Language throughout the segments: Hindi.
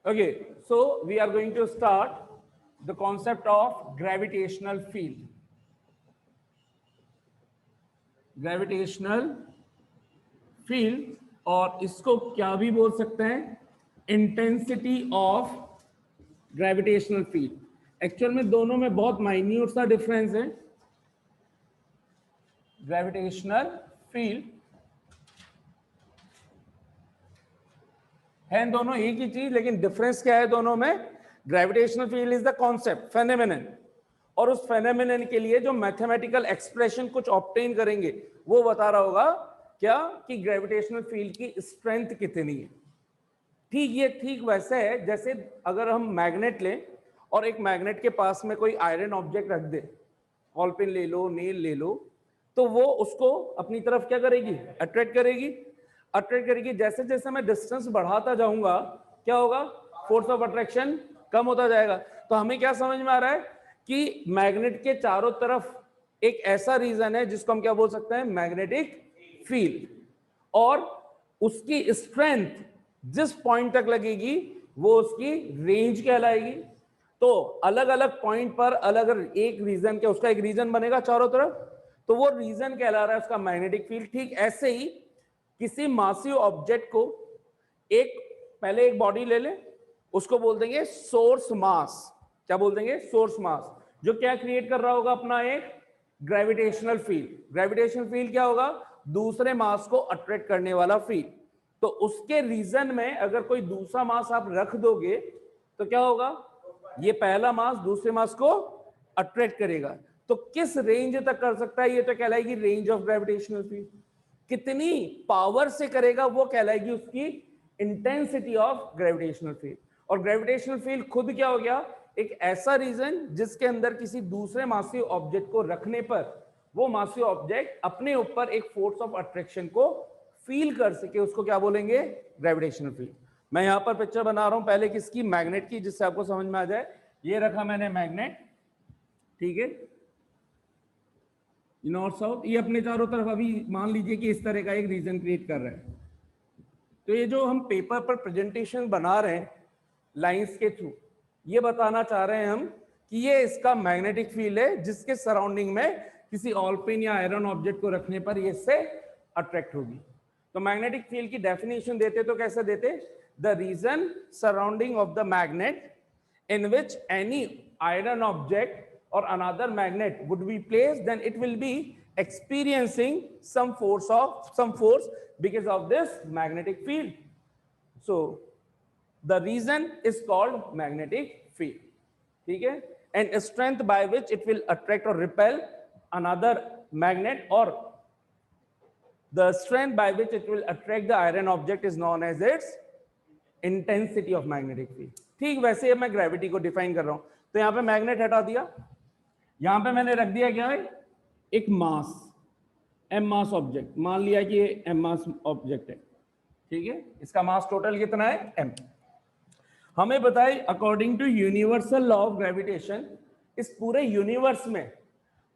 Okay, so we are going to start the concept of gravitational field. Gravitational field, और इसको क्या भी बोल सकते हैं, intensity of gravitational field. Actual में दोनों में बहुत माइन्यूट सा डिफरेंस है। ग्रेविटेशनल फील्ड है दोनों एक ही चीज, लेकिन डिफरेंस क्या है दोनों में? Gravitational field is the concept, phenomenon, और उस फेनोमेनन के लिए जो मैथमेटिकल एक्सप्रेशन कुछ ऑब्टेन करेंगे वो बता रहा होगा क्या कि ग्रेविटेशनल फील्ड की स्ट्रेंथ कितनी है। ठीक ये ठीक वैसे है जैसे अगर हम मैग्नेट लें और एक मैग्नेट के पास में कोई आयरन ऑब्जेक्ट रख दे, बॉल पेन ले लो, नेल ले लो, तो वो उसको अपनी तरफ क्या करेगी? अट्रैक्ट करेगी। अट्रैक्ट करेगी। जैसे जैसे मैं डिस्टेंस बढ़ाता जाऊंगा क्या होगा? फोर्स ऑफ अट्रैक्शन कम होता जाएगा। तो हमें क्या समझ में आ रहा है कि मैग्नेट के चारों तरफ एक ऐसा रीजन है जिसको हम क्या बोल सकते हैं? Magnetic field. और उसकी स्ट्रेंथ जिस पॉइंट तक लगेगी वो उसकी रेंज कहलाएगी। तो अलग अलग पॉइंट पर अलग अलग एक रीजन के उसका एक रीजन बनेगा चारों तरफ, तो वो रीजन कहला रहा है उसका मैग्नेटिक फील्ड। ठीक ऐसे ही किसी मासिव ऑब्जेक्ट को एक पहले एक बॉडी ले ले, उसको बोल देंगे सोर्स मास। क्या बोल देंगे? सोर्स मास, जो क्या क्रिएट कर रहा होगा? अपना एक ग्रेविटेशनल फील्ड। ग्रेविटेशनल फील्ड क्या होगा? दूसरे मास को अट्रैक्ट करने वाला फील्ड। तो उसके रीजन में अगर कोई दूसरा मास आप रख दोगे तो क्या होगा? ये पहला मास दूसरे मास को अट्रैक्ट करेगा। तो किस रेंज तक कर सकता है? ये तो कहलाएगी रेंज ऑफ ग्रेविटेशनल फील्ड। कितनी पावर से करेगा वो कहलाएगी उसकी इंटेंसिटी ऑफ ग्रेविटेशनल फील्ड। और ग्रेविटेशनल फील्ड खुद क्या हो गया? एक ऐसा रीजन जिसके अंदर किसी दूसरे मासिव ऑब्जेक्ट को रखने पर वो मासिव ऑब्जेक्ट अपने ऊपर एक फोर्स ऑफ अट्रैक्शन को फील कर सके, उसको क्या बोलेंगे? Gravitational field. मैं यहां पर पिक्चर बना रहा हूं पहले किसकी? मैग्नेट की, जिससे आपको समझ में आ जाए। ये रखा मैंने मैग्नेट, ठीक है, नॉर्थ साउथ, ये अपने चारों तरफ अभी मान लीजिए कि इस तरह का एक रीजन क्रिएट कर रहा है। तो ये जो हम पेपर पर प्रेजेंटेशन बना रहे हैं लाइंस के थ्रू, ये बताना चाह रहे हैं हम कि ये इसका मैग्नेटिक फील्ड है जिसके सराउंडिंग में किसी ऑलपिन या आयरन ऑब्जेक्ट को रखने पर ये इससे अट्रैक्ट होगी। तो मैग्नेटिक फील्ड की डेफिनेशन देते तो कैसे देते? The region surrounding of the magnet in which any iron object or another magnet would be placed, then it will be experiencing some force because of this magnetic field. So the reason is called magnetic field. ठीक है? And strength by which it will attract or repel another magnet, or the strength by which it will attract the iron object is known as its intensity of magnetic field. ठीक वैसे मैं ग्रेविटी को डिफाइन कर रहा हूं। तो यहां पे मैग्नेट हटा दिया, यहां पे मैंने रख दिया क्या है? एक मास, एम मास ऑब्जेक्ट। मान लिया कि ये एम मास ऑब्जेक्ट है, ठीक है, इसका मास टोटल कितना है? एम। हमें बताए according to universal law of gravitation, इस पूरे यूनिवर्स में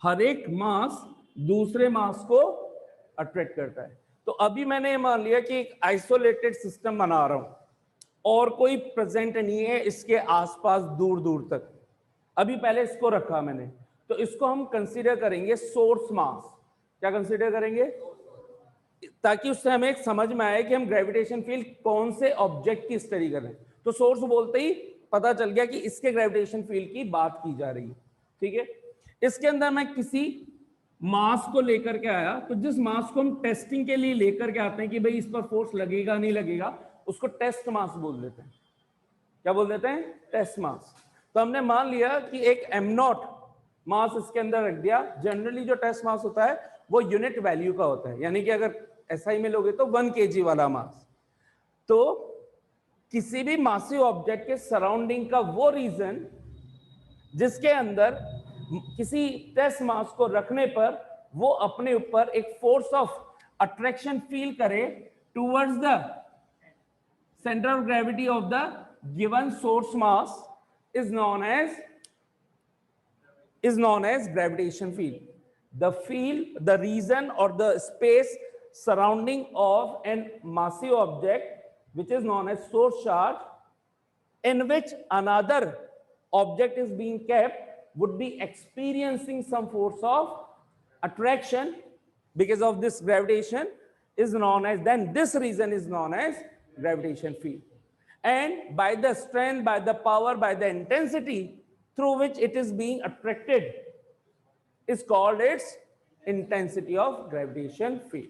हर एक मास दूसरे मास को अट्रैक्ट करता है। तो अभी मैंने मान लिया कि एक आइसोलेटेड सिस्टम बना रहा हूं और कोई प्रेजेंट नहीं है इसके आसपास दूर दूर तक। अभी पहले इसको रखा मैंने, तो इसको हम कंसीडर करेंगे सोर्स मास। क्या कंसीडर करेंगे? ताकि उससे हमें एक समझ में आए कि हम ग्रेविटेशन फील्ड कौन से ऑब्जेक्ट की स्टडी कर रहे हैं। तो सोर्स बोलते ही पता चल गया कि इसके ग्रेविटेशन फील्ड की बात की जा रही है, ठीक है। इसके अंदर मैं किसी मास को लेकर के आया, तो जिस मास को हम टेस्टिंग के लिए लेकर के आते हैं कि भाई इस पर फोर्स लगेगा नहीं लगेगा, उसको टेस्ट मास बोल देते हैं। क्या बोल देते हैं? टेस्ट मास। तो हमने मान लिया कि एक एम नॉट मास इसके अंदर रख दिया। जनरली जो टेस्ट मास होता है वो यूनिट वैल्यू का होता है, यानी कि अगर एसआई में लोगे तो 1 kg वाला मास। तो किसी भी मासिव ऑब्जेक्ट के सराउंडिंग का वो रीजन जिसके अंदर किसी टेस्ट मास को रखने पर वो अपने ऊपर एक फोर्स ऑफ अट्रैक्शन फील करे towards the center of gravity of the given source mass is known as gravitation field. The field, the region or the space surrounding of an massive object which is known as source charge in which another object is being kept would be experiencing some force of attraction because of this gravitation is known as, then this region is known as gravitation field. And by the strength, by the power, by the intensity through which it is being attracted is called its intensity of gravitation field.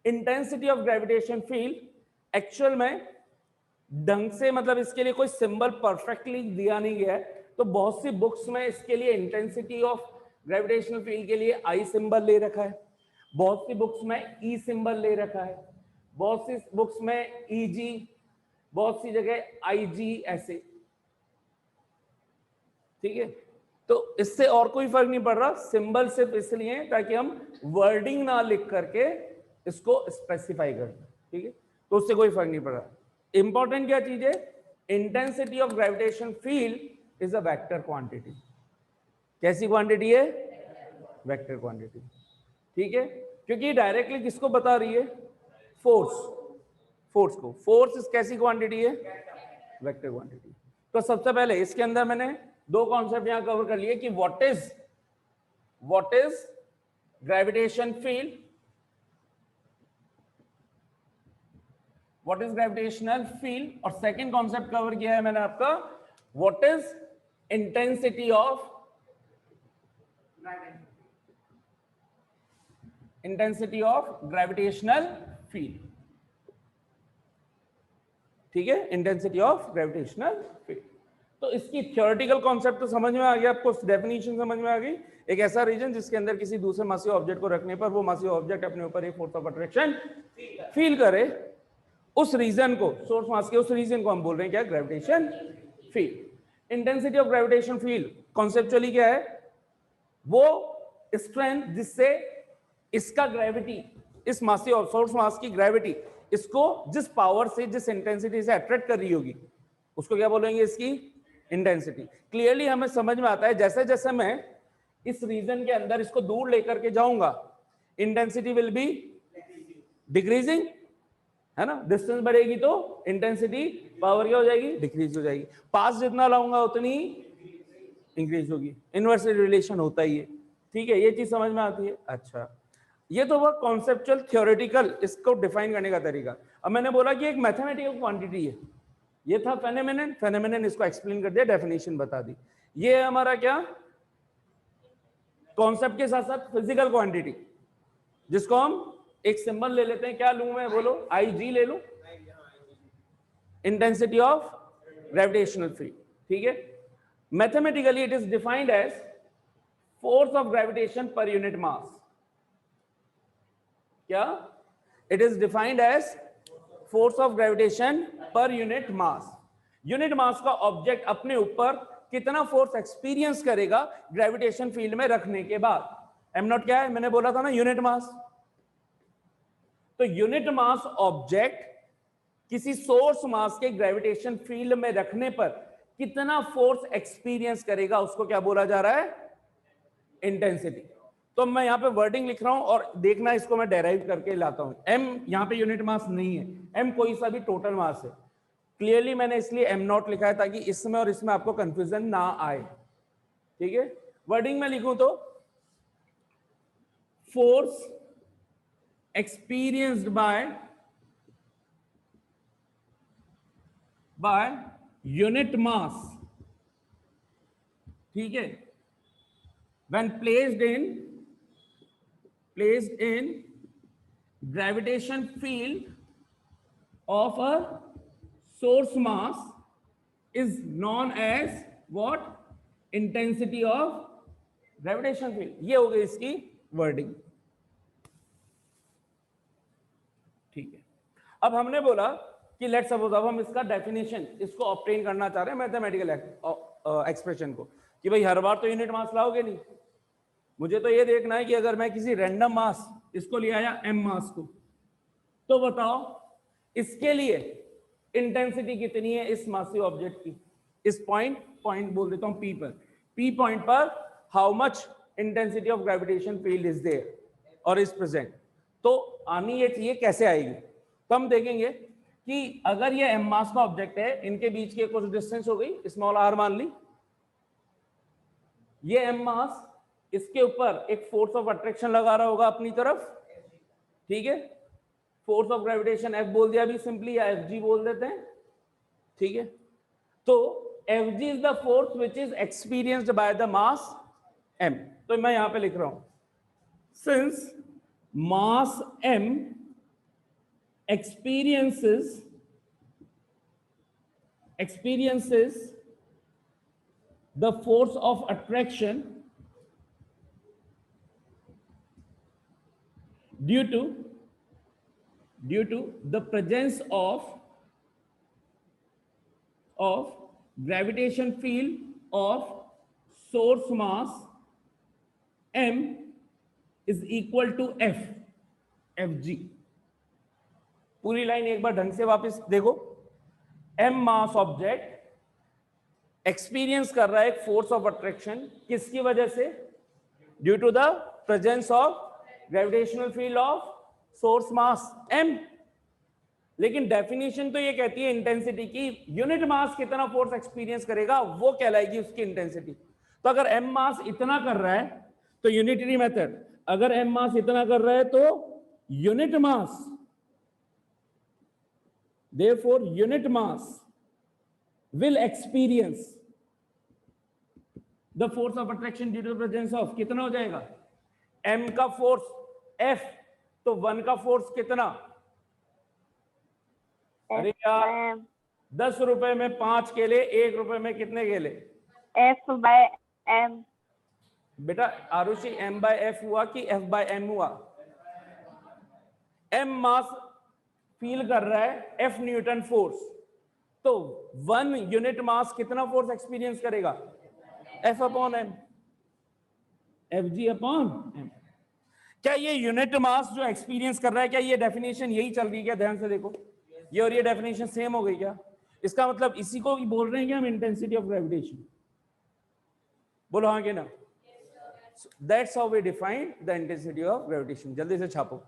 Intensity of gravitation field actual में ढंग से, मतलब इसके लिए कोई सिंबल परफेक्टली दिया नहीं गया है, तो बहुत सी बुक्स में इसके लिए इंटेंसिटी ऑफ ग्रेविटेशनल फील्ड के लिए आई सिंबल ले रखा है, बहुत सी बुक्स में ई सिंबल ले रखा है, बहुत सी बुक्स में ई जी, बहुत सी जगह आई जी, ऐसे। ठीक है, तो इससे और कोई फर्क नहीं पड़ रहा, सिंबल सिर्फ इसलिए ताकि हम वर्डिंग ना लिख करके इसको स्पेसिफाई कर दें। ठीक है, तो उससे कोई फर्क नहीं पड़ रहा। इंपॉर्टेंट क्या चीज है, intensity of gravitation field is a vector quantity. कैसी क्वांटिटी है, वेक्टर क्वांटिटी। ठीक है, क्योंकि डायरेक्टली किसको बता रही है, फोर्स, फोर्स को। फोर्स इस कैसी क्वांटिटी है, वेक्टर क्वांटिटी। तो सबसे पहले इसके अंदर मैंने दो कॉन्सेप्ट यहां कवर कर लिए कि what is gravitation field, what is gravitational field, और सेकंड कॉन्सेप्ट कवर किया है मैंने आपका what is intensity of gravitational field. ठीक है, इंटेंसिटी ऑफ ग्रेविटेशनल फील्ड। तो इसकी थ्योरेटिकल कॉन्सेप्ट तो समझ में आ गया आपको, डेफिनेशन समझ में आ गई। एक ऐसा रीजन जिसके अंदर किसी दूसरे मासी ऑब्जेक्ट को रखने पर वो मासी ऑब्जेक्ट अपने ऊपर एक फोर्स ऑफ अट्रैक्शन फील करे, उस रीजन को, सोर्स मास के उस रीजन को हम बोल रहे हैं क्या, gravitation field. Intensity of gravitation field conceptually क्या है, वो स्ट्रेंथ जिससे इसका ग्रेविटी, इस मासी और सोर्स मास की ग्रेविटी इसको जिस पावर से, जिस इंटेंसिटी से अट्रैक्ट कर रही होगी, उसको क्या बोलेंगे, इसकी इंटेंसिटी। क्लियरली हमें समझ में आता है, जैसे जैसे मैं इस रीजन के अंदर इसको दूर लेकर के जाऊंगा, इंटेंसिटी विल बी डिक्रीजिंग, है ना। डिस्टेंस बढ़ेगी तो इंटेंसिटी, पावर क्या हो जाएगी, डिक्रीज हो जाएगी। पास जितना लाऊंगा उतनी इंक्रीज होगी, इनवर्स रिलेशन होता ही है। ठीक है, ये चीज समझ में आती है। अच्छा, ये तो वह कॉन्सेप्चुअल थ्योरेटिकल इसको डिफाइन करने का तरीका। अब मैंने बोला कि एक मैथमेटिकल क्वांटिटी है, ये था फेनोमेनन, फेनोमेनन इसको एक्सप्लेन कर दिया, डेफिनेशन बता दी। ये है हमारा क्या, कॉन्सेप्ट के साथ साथ फिजिकल क्वांटिटी, जिसको हम एक सिंबल ले लेते हैं, क्या लूं मैं, बोलो, आई जी ले लूं, इंटेंसिटी ऑफ ग्रेविटेशनल फील्ड। ठीक है, mathematically it is defined as force of gravitation per unit mass. क्या, it is defined as force of gravitation per unit mass. Unit mass का ऑब्जेक्ट अपने ऊपर कितना फोर्स एक्सपीरियंस करेगा ग्रेविटेशन फील्ड में रखने के बाद। एम नॉट क्या है, मैंने बोला था ना, यूनिट मास। तो यूनिट मास ऑब्जेक्ट किसी सोर्स मास के ग्रेविटेशन फील्ड में रखने पर कितना फोर्स एक्सपीरियंस करेगा, उसको क्या बोला जा रहा है, इंटेंसिटी। तो मैं यहां पे वर्डिंग लिख रहा हूं और देखना, इसको मैं डेराइव करके लाता हूं। एम यहां पे यूनिट मास नहीं है, एम कोई सा भी टोटल मास है। क्लियरली मैंने इसलिए एम नॉट लिखा है ताकि इसमें और इसमें आपको कंफ्यूजन ना आए। ठीक है, वर्डिंग में लिखूं तो force experienced by unit mass, ठीक है, when placed in gravitation field of a source mass is known as what, intensity of gravitation field। ये हो गई इसकी वर्डिंग। ठीक है, अब हमने बोला कि लेट्स सपोज, अब हम इसका डेफिनेशन, इसको ऑब्टेन करना चाह रहे हैं मैथमेटिकल एक्सप्रेशन को, कि भाई हर बार तो यूनिट मास लाओगे नहीं, मुझे तो ये देखना है कि अगर मैं किसी रैंडम मास, इसको ले आया एम मास को, तो बताओ इसके लिए इंटेंसिटी कितनी है इस मासी ऑब्जेक्ट की, इस पॉइंट बोल देता हूं पी पर, पी पॉइंट पर how much intensity of gravitation field is there और इज प्रेजेंट। तो आनी ये चाहिए, कैसे आएगी, तो हम देखेंगे कि अगर ये m मास का ऑब्जेक्ट है, इनके बीच की कुछ डिस्टेंस हो गई स्मॉल r मान ली, ये m मास, इसके ऊपर एक फोर्स ऑफ अट्रैक्शन लगा रहा होगा अपनी तरफ, ठीक है, फोर्स ऑफ ग्रेविटेशन F बोल दिया अभी सिंपली, या Fg बोल देते हैं, ठीक है। तो Fg is the force which is experienced by the mass m। तो मैं यहां पे लिख रहा हूं, since mass m experiences the force of attraction due to the presence of gravitation field of source mass m is equal to Fg। पूरी लाइन एक बार ढंग से वापस देखो, m मास ऑब्जेक्ट एक्सपीरियंस कर रहा है एक फोर्स ऑफ अट्रैक्शन, किसकी वजह से? Due to the presence of gravitational field of source mass m। लेकिन डेफिनेशन तो ये कहती है इंटेंसिटी की, यूनिट मास कितना फोर्स एक्सपीरियंस करेगा वो कहलाएगी उसकी इंटेंसिटी। तो अगर m मास इतना कर रहा है तो यूनिटरी मेथड, अगर m मास इतना कर रहा है तो unit mass, therefore unit mass will experience the force of attraction due to the presence of, कितना हो जाएगा m का फोर्स f, तो 1 का फोर्स कितना? अरे यार 10 रुपए में 5 केले, 1 रुपए में कितने केले? F by m। बेटा आरुषि m by f हुआ कि f by m हुआ? m मास फील कर रहा है F न्यूटन फोर्स, तो 1 यूनिट मास कितना फोर्स एक्सपीरियंस करेगा? F upon m, Fg upon m। क्या ये यूनिट मास जो एक्सपीरियंस कर रहा है, क्या ये डेफिनेशन यही चल रही है क्या? ध्यान से देखो, ये और ये डेफिनेशन सेम हो गई क्या? इसका मतलब इसी को बोल रहे हैं कि हम इंटेंसिटी ऑफ ग्रेविटेशन, बोलो हाँ कि ना? That's how we define the intensity of gravitation. जल्दी से छापो।